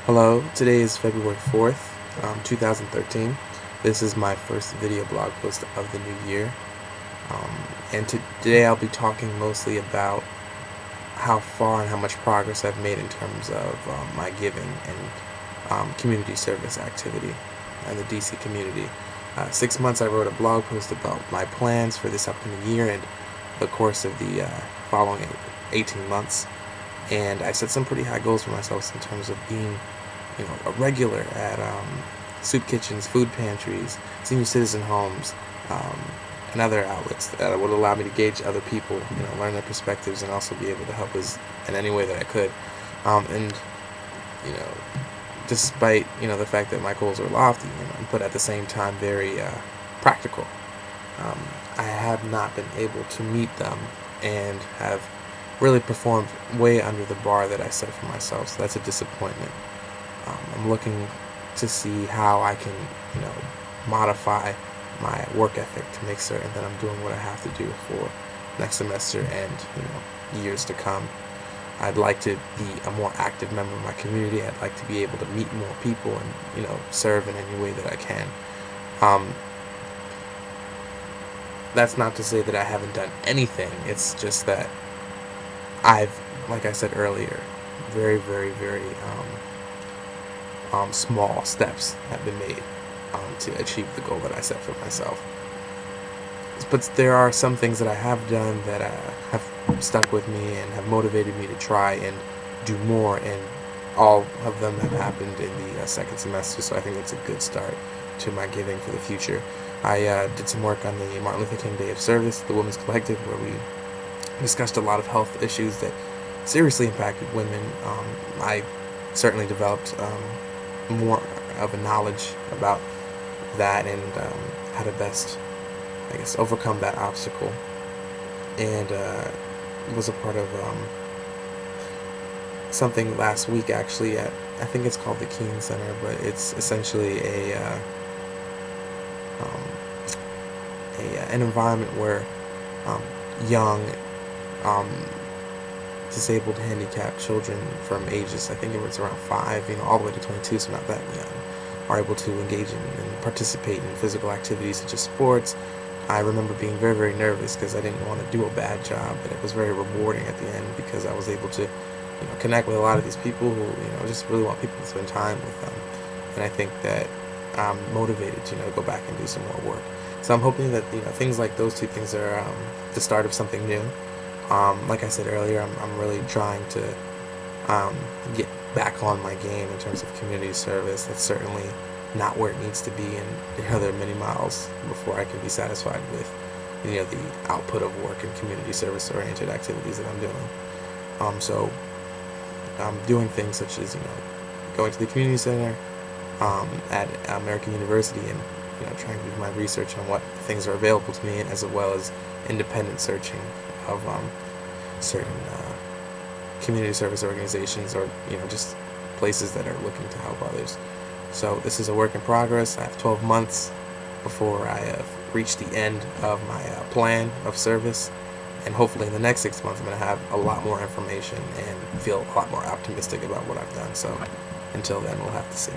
Hello, today is February 4th, 2013. This is my first video blog post of the new year. And today I'll be talking mostly about how far and how much progress I've made in terms of my giving and community service activity and the DC community. 6 months I wrote a blog post about my plans for this upcoming year and the course of the following 18 months. And I set some pretty high goals for myself in terms of being a regular at soup kitchens, food pantries, senior citizen homes, and other outlets that would allow me to gauge other people, learn their perspectives, and also be able to help us in any way that I could. And despite the fact that my goals are lofty, but at the same time very practical, I have not been able to meet them and have really performed way under the bar that I set for myself. So that's a disappointment. I'm looking to see how I can, modify my work ethic to make certain that I'm doing what I have to do for next semester and, years to come. I'd like to be a more active member of my community. I'd like to be able to meet more people and, serve in any way that I can. That's not to say that I haven't done anything. It's just that I've, like I said earlier, very, very, very small steps have been made to achieve the goal that I set for myself. But there are some things that I have done that have stuck with me and have motivated me to try and do more, and all of them have happened in the second semester, so I think it's a good start to my giving for the future. I did some work on the Martin Luther King Day of Service, the Women's Collective, where we discussed a lot of health issues that seriously impacted women. I certainly developed more of a knowledge about that and how to best, overcome that obstacle. And was a part of something last week actually at, I think it's called the Keene Center, but it's essentially an environment where young disabled, handicapped children from ages, I think it was around 5, all the way to 22, so not that young, are able to engage in and participate in physical activities such as sports. I remember being very, very nervous because I didn't want to do a bad job, but it was very rewarding at the end because I was able to, connect with a lot of these people who, just really want people to spend time with them. And I think that I'm motivated to, go back and do some more work. So I'm hoping that, things like those two things are the start of something new. Like I said earlier, I'm really trying to get back on my game in terms of community service. That's certainly not where it needs to be, and there are many miles before I can be satisfied with the output of work and community service oriented activities that I'm doing. So I'm doing things such as going to the community center at American University and trying to do my research on what things are available to me, as well as independent searching of certain community service organizations or just places that are looking to help others. So this is a work in progress. I have 12 months before I have reached the end of my plan of service, and hopefully in the next 6 months I'm going to have a lot more information and feel a lot more optimistic about what I've done. So until then, we'll have to see.